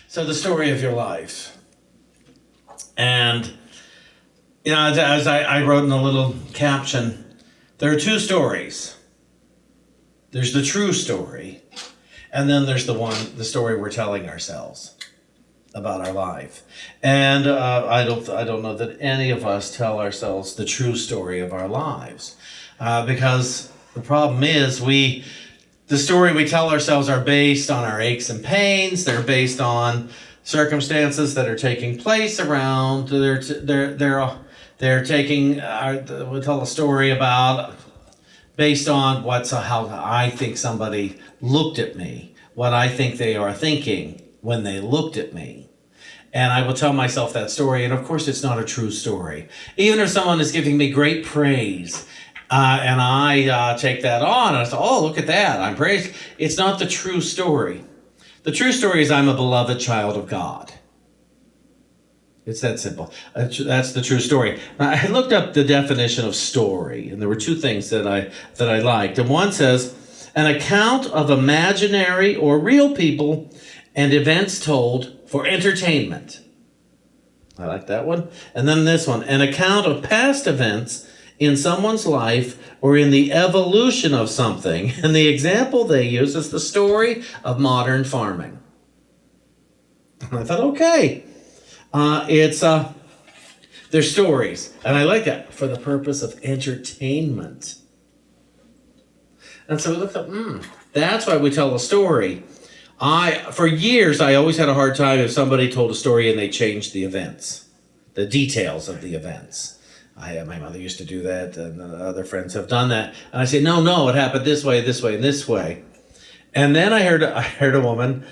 So the story of your life. And, you know, as I wrote in a little caption, there are two stories. There's the true story, and then there's the story we're telling ourselves about our life. And I don't know that any of us tell ourselves the true story of our lives, because the problem is the story we tell ourselves are based on our aches and pains. They're based on circumstances that are taking place around. They're taking. We tell a story about based on how I think somebody looked at me, what I think they are thinking when they looked at me. And I will tell myself that story, and of course it's not a true story. Even if someone is giving me great praise, and I take that on, and I say, oh, look at that, I'm praised. It's not the true story. The true story is I'm a beloved child of God. It's that simple. That's the true story. Now, I looked up the definition of story, and there were two things that I liked. And one says, an account of imaginary or real people and events told for entertainment. I like that one. And then this one, an account of past events in someone's life or in the evolution of something. And the example they use is the story of modern farming. And I thought, okay. They're stories, and I like that, for the purpose of entertainment. And so we looked up, that's why we tell a story. For years, I always had a hard time if somebody told a story and they changed the events, the details of the events. My mother used to do that, and other friends have done that. And I say, no, it happened this way, and this way. And then I heard a woman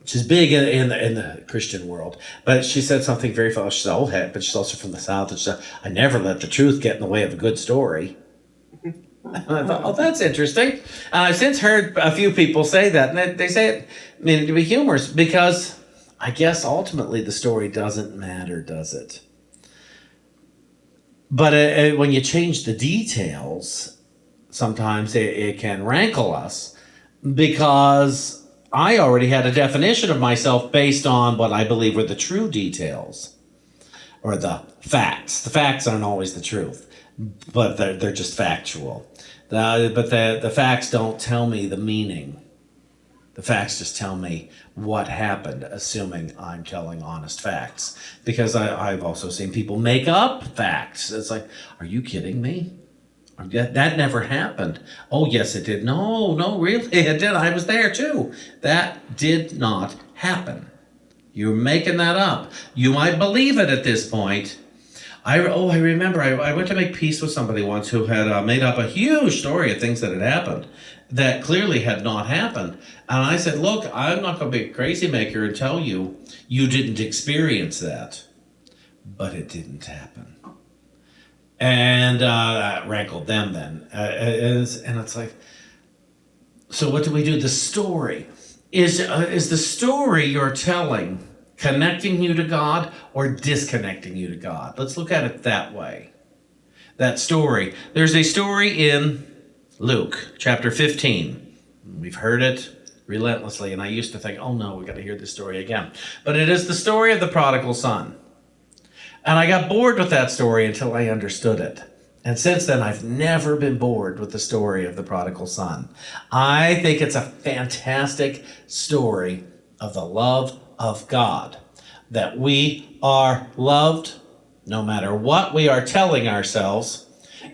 she's big in the Christian world, but she said something very funny. She's old head, but she's also from the South. And she said, I never let the truth get in the way of a good story. And I thought, oh, that's interesting. And I've since heard a few people say that, and they say it meaning to be humorous, because I guess ultimately the story doesn't matter, does it? But when you change the details, sometimes it can rankle us, because I already had a definition of myself based on what I believe were the true details, or the facts. The facts aren't always the truth, but they're just factual. But the facts don't tell me the meaning. The facts just tell me what happened, assuming I'm telling honest facts. Because I've also seen people make up facts. It's like, are you kidding me? That never happened. Oh, yes, it did. No, really, it did. I was there too. That did not happen. You're making that up. You might believe it at this point. I remember I went to make peace with somebody once who had made up a huge story of things that had happened that clearly had not happened. And I said, look, I'm not going to be a crazy maker and tell you didn't experience that. But it didn't happen. And that rankled them then. And it's like, so what do we do? The story. Is the story you're telling connecting you to God or disconnecting you to God? Let's look at it that way. That story. There's a story in Luke chapter 15. We've heard it relentlessly, and I used to think, oh no, we got to hear this story again. But it is the story of the prodigal son. And I got bored with that story until I understood it. And since then, I've never been bored with the story of the prodigal son. I think it's a fantastic story of the love of God. That we are loved no matter what we are telling ourselves.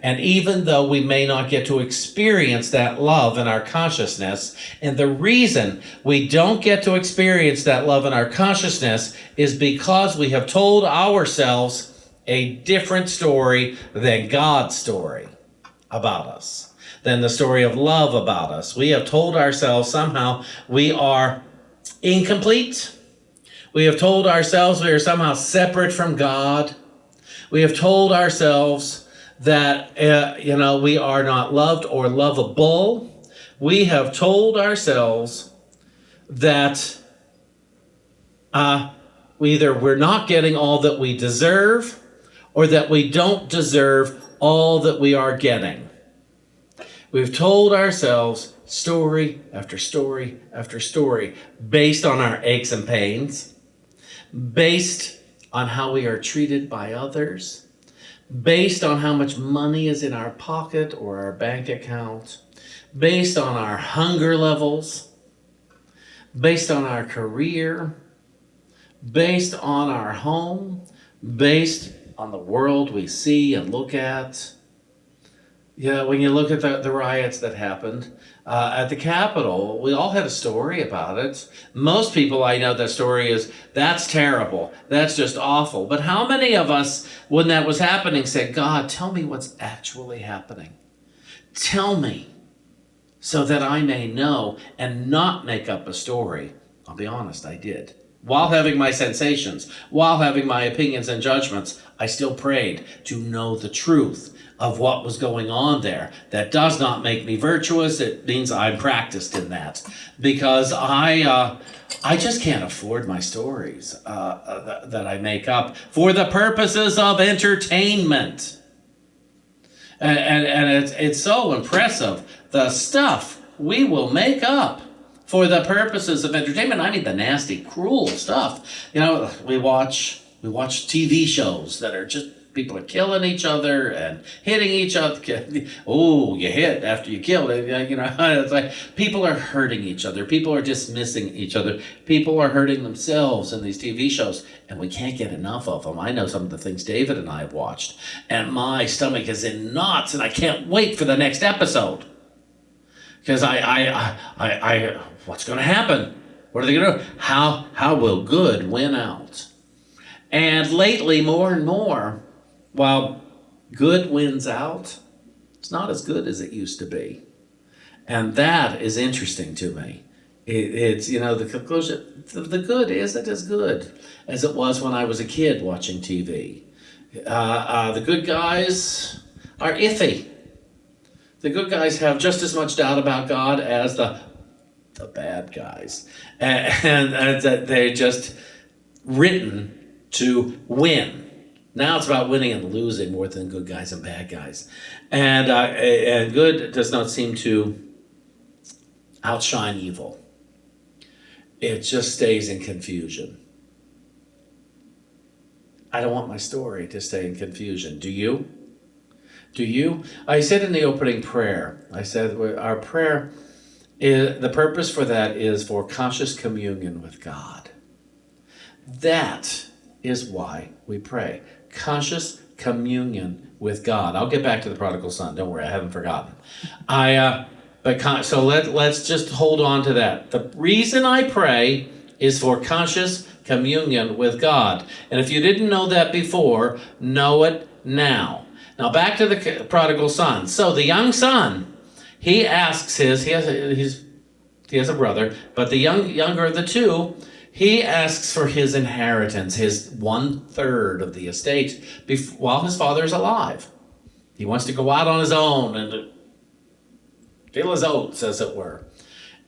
And even though we may not get to experience that love in our consciousness, and the reason we don't get to experience that love in our consciousness is because we have told ourselves a different story than God's story about us, than the story of love about us. We have told ourselves somehow we are incomplete. We have told ourselves we are somehow separate from God. We have told ourselves that, we are not loved or lovable. We have told ourselves that we're not getting all that we deserve, or that we don't deserve all that we are getting. We've told ourselves story after story after story, based on our aches and pains, based on how we are treated by others, based on how much money is in our pocket or our bank account, based on our hunger levels, based on our career, based on our home, based on the world we see and look at. Yeah, when you look at the riots that happened at the Capitol, we all had a story about it. Most people I know, their story is, that's terrible, that's just awful. But how many of us, when that was happening, said, God, tell me what's actually happening? Tell me, so that I may know and not make up a story. I'll be honest, I did. While having my sensations, while having my opinions and judgments, I still prayed to know the truth of what was going on there. That does not make me virtuous. It means I'm practiced in that, because I just can't afford my stories that I make up for the purposes of entertainment. And it's so impressive, the stuff we will make up for the purposes of entertainment. I mean, the nasty, cruel stuff. You know, we watch TV shows that are just, people are killing each other and hitting each other. Oh, you hit after you kill. You know, it's like people are hurting each other. People are dismissing each other. People are hurting themselves in these TV shows, and we can't get enough of them. I know some of the things David and I have watched, and my stomach is in knots, and I can't wait for the next episode. Because I what's going to happen? What are they going to do? How will good win out? And lately, more and more, while good wins out, it's not as good as it used to be. And that is interesting to me. It's, you know, the conclusion, the good isn't as good as it was when I was a kid watching TV. The good guys are iffy. The good guys have just as much doubt about God as the bad guys. And they're just written to win. Now it's about winning and losing more than good guys and bad guys. And good does not seem to outshine evil. It just stays in confusion. I don't want my story to stay in confusion. Do you? Do you? I said in the opening prayer, I said our prayer, the purpose for that is for conscious communion with God. That is why we pray. Conscious communion with God. I'll get back to the prodigal son. Don't worry, I haven't forgotten. So let's just hold on to that. The reason I pray is for conscious communion with God. And if you didn't know that before, know it now. Now back to the prodigal son. So the young son, he asks he has a brother, but the younger of the two, he asks for his inheritance, his 1/3 of the estate, while his father is alive. He wants to go out on his own and feel his oats, as it were.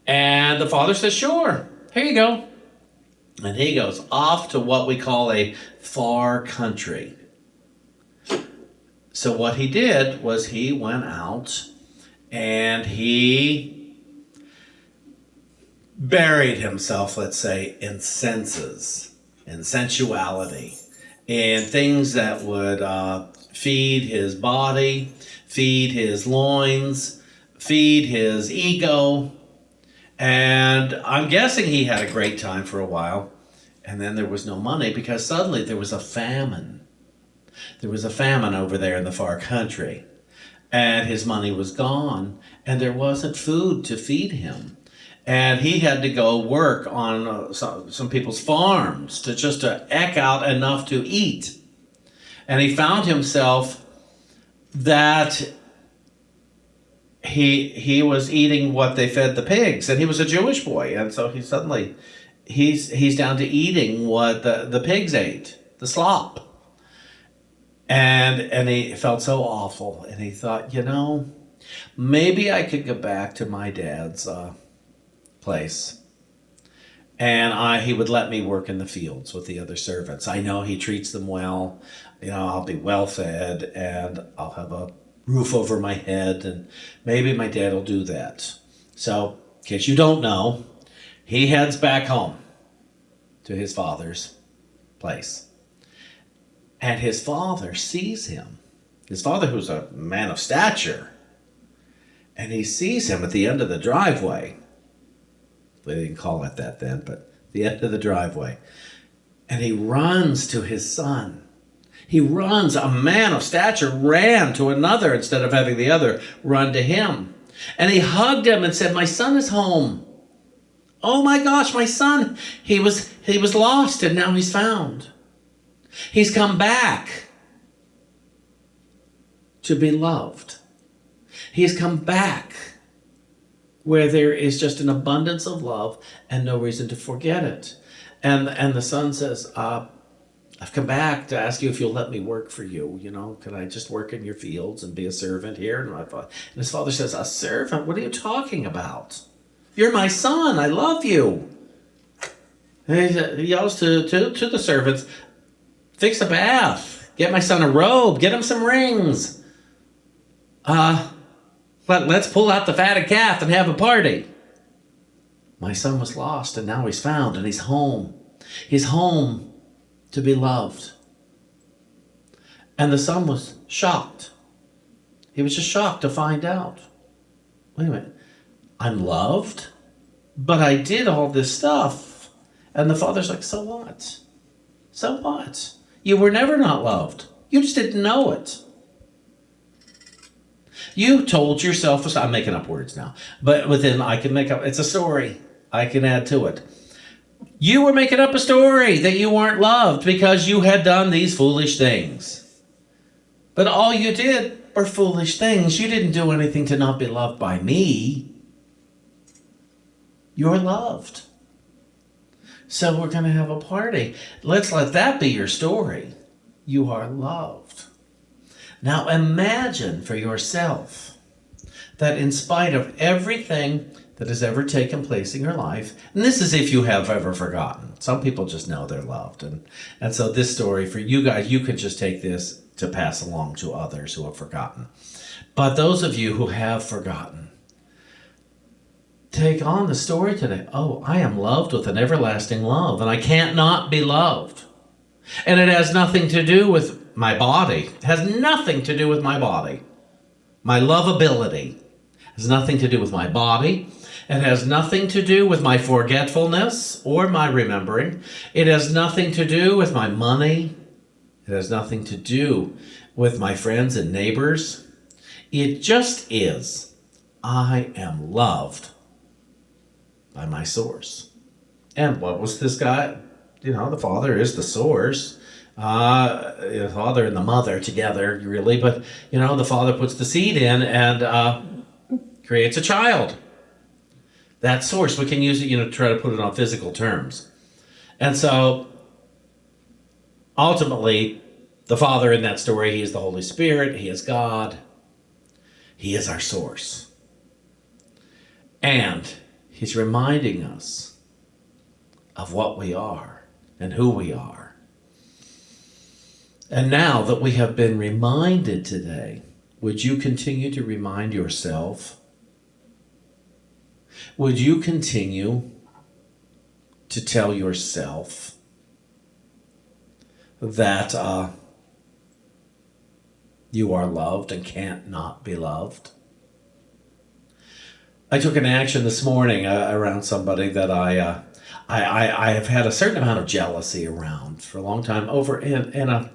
And the father says, sure, here you go. And he goes off to what we call a far country. So what he did was he went out and he buried himself, let's say, in senses, in sensuality, in things that would feed his body, feed his loins, feed his ego. And I'm guessing he had a great time for a while. And then there was no money because suddenly there was a famine. There was a famine over there in the far country. And his money was gone. And there wasn't food to feed him. And he had to go work on some people's farms to eke out enough to eat. And he found himself that he was eating what they fed the pigs, and he was a Jewish boy, and so he's down to eating what the pigs ate, the slop. And he felt so awful, and he thought, maybe I could go back to my dad's place, and he would let me work in the fields with the other servants. I know he treats them well. I'll be well fed, and I'll have a roof over my head, and maybe my dad will do that. So, in case you don't know, he heads back home to his father's place. And his father sees him. His father, who's a man of stature, and he sees him at the end of the driveway. They didn't call it that then, but the end of the driveway. And he runs to his son. He runs. A man of stature ran to another instead of having the other run to him. And he hugged him and said, "My son is home. Oh my gosh, my son. He was lost and now he's found. He's come back to be loved. He's come back where there is just an abundance of love and no reason to forget it." And the son says, "I've come back to ask you if you'll let me work for you. Could I just work in your fields and be a servant here?" And his father says, "A servant? What are you talking about? You're my son. I love you." And he yells to the servants, "Fix a bath. Get my son a robe. Get him some rings. Let's pull out the fatted calf and have a party. My son was lost and now he's found and he's home. He's home to be loved." And the son was shocked. He was just shocked to find out. Wait a minute. I'm loved, but I did all this stuff. And the father's like, "So what? So what? You were never not loved. You just didn't know it. You told yourself," I'm making up words now, but I can make up, it's a story. I can add to it. You were making up a story that you weren't loved because you had done these foolish things. But all you did were foolish things. You didn't do anything to not be loved by me. You're loved. So we're going to have a party. Let's let that be your story. You are loved. Now imagine for yourself that in spite of everything that has ever taken place in your life, and this is if you have ever forgotten. Some people just know they're loved. And so this story for you guys, you can just take this to pass along to others who have forgotten. But those of you who have forgotten, take on the story today. Oh, I am loved with an everlasting love, and I can't not be loved. And it has nothing to do with my body. It has nothing to do with my body. My lovability has nothing to do with my body. It has nothing to do with my forgetfulness or my remembering. It has nothing to do with my money. It has nothing to do with my friends and neighbors. It just is. I am loved by my source. And what was this guy? The father is the source. The father and the mother together, really. But, the father puts the seed in and creates a child. That source, we can use it, to try to put it on physical terms. And so, ultimately, the Father in that story, He is the Holy Spirit, He is God, He is our source. And He's reminding us of what we are and who we are. And now that we have been reminded today, would you continue to remind yourself? Would you continue to tell yourself that you are loved and can't not be loved? I took an action this morning around somebody that I have had a certain amount of jealousy around for a long time, over in a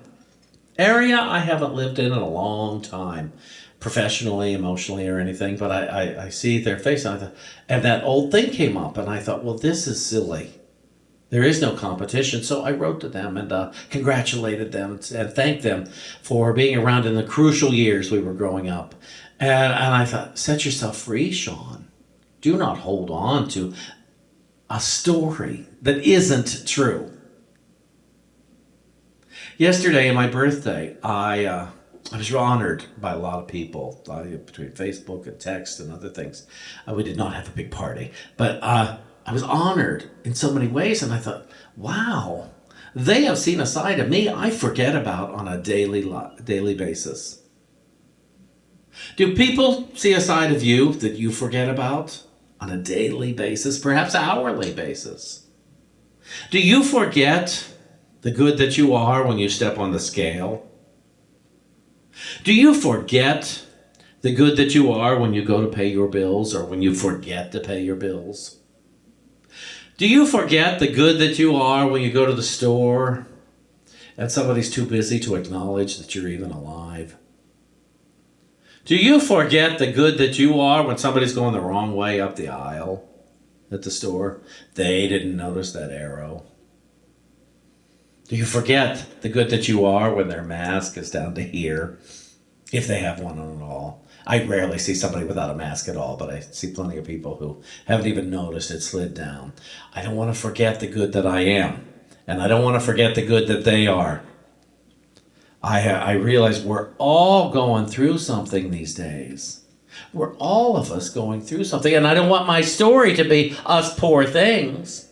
area I haven't lived in a long time, professionally, emotionally, or anything, but I see their face, and that old thing came up, and I thought, well, this is silly. There is no competition. So I wrote to them and congratulated them and thanked them for being around in the crucial years we were growing up. And I thought, set yourself free, Shawn. Do not hold on to a story that isn't true. Yesterday, on my birthday, I was honored by a lot of people between Facebook and text and other things. We did not have a big party, but I was honored in so many ways, and I thought, wow, they have seen a side of me I forget about on a daily basis. Do people see a side of you that you forget about? on a daily basis, perhaps hourly basis? Do you forget the good that you are when you step on the scale? Do you forget the good that you are when you go to pay your bills or when you forget to pay your bills? Do you forget the good that you are when you go to the store and somebody's too busy to acknowledge that you're even alive? Do you forget the good that you are when somebody's going the wrong way up the aisle at the store? They didn't notice that arrow. Do you forget the good that you are when their mask is down to here, if they have one on at all? I rarely see somebody without a mask at all, but I see plenty of people who haven't even noticed it slid down. I don't want to forget the good that I am, and I don't want to forget the good that they are. I realize we're all going through something these days. We're all of us going through something, and I don't want my story to be us poor things.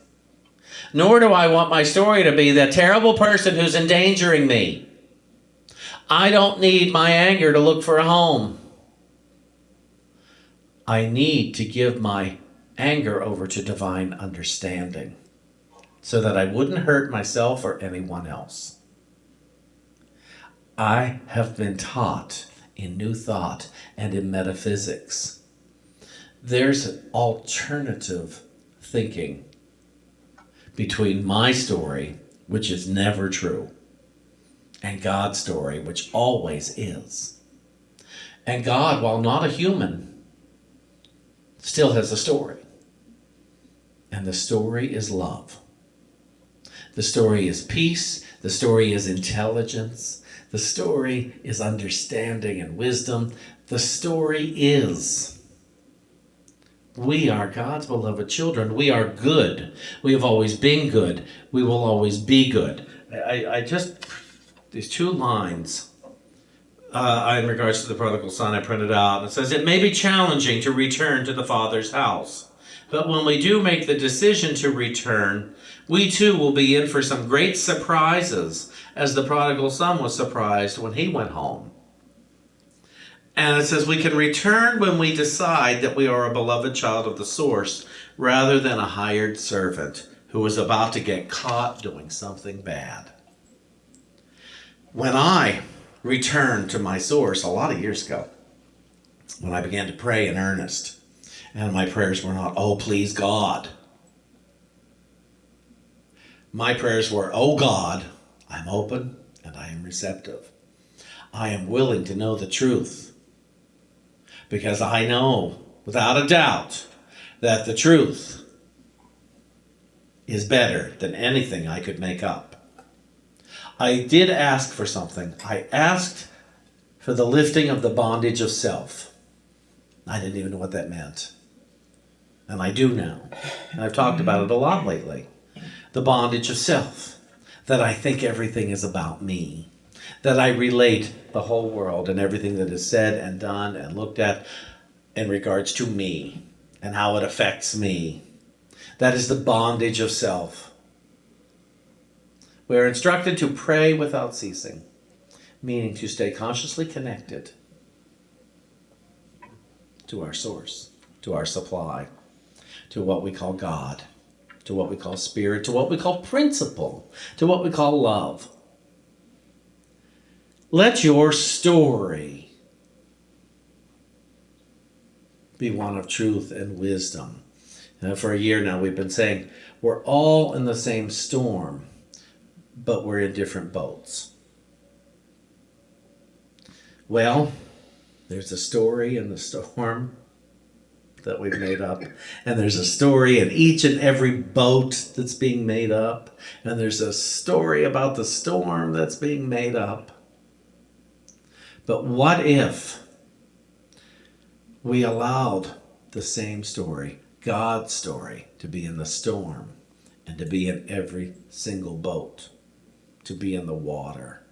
Nor do I want my story to be that terrible person who's endangering me. I don't need my anger to look for a home. I need to give my anger over to divine understanding so that I wouldn't hurt myself or anyone else. I have been taught in New Thought and in metaphysics. There's an alternative thinking between my story, which is never true, and God's story, which always is. And God, while not a human, still has a story. And the story is love. The story is peace. The story is intelligence. The story is understanding and wisdom. The story is we are God's beloved children. We are good. We have always been good. We will always be good. I just, these two lines in regards to the prodigal son, I printed out. It says, it may be challenging to return to the Father's house, but when we do make the decision to return, we too will be in for some great surprises, as the prodigal son was surprised when he went home. And it says we can return when we decide that we are a beloved child of the source, rather than a hired servant who is about to get caught doing something bad. When I returned to my source a lot of years ago, when I began to pray in earnest, and my prayers were not, oh, please God. My prayers were, oh God, I'm open and I am receptive. I am willing to know the truth, because I know without a doubt that the truth is better than anything I could make up. I did ask for something. I asked for the lifting of the bondage of self. I didn't even know what that meant. And I do now. And I've talked about it a lot lately. The bondage of self. That I think everything is about me. That I relate the whole world and everything that is said and done and looked at in regards to me and how it affects me. That is the bondage of self. We are instructed to pray without ceasing, meaning to stay consciously connected to our source, to our supply, to what we call God, to what we call spirit, to what we call principle, to what we call love. Let your story be one of truth and wisdom. For a year now, we've been saying we're all in the same storm, but we're in different boats. Well, there's a story in the storm that we've made up, and there's a story in each and every boat that's being made up, and there's a story about the storm that's being made up. But what if we allowed the same story, God's story, to be in the storm and to be in every single boat, to be in the water?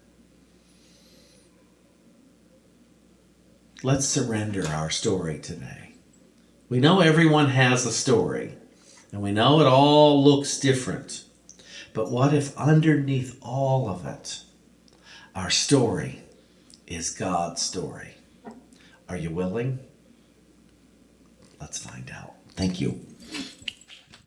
Let's surrender our story today. We know everyone has a story, and we know it all looks different. But what if underneath all of it, our story is God's story? Are you willing? Let's find out. Thank you.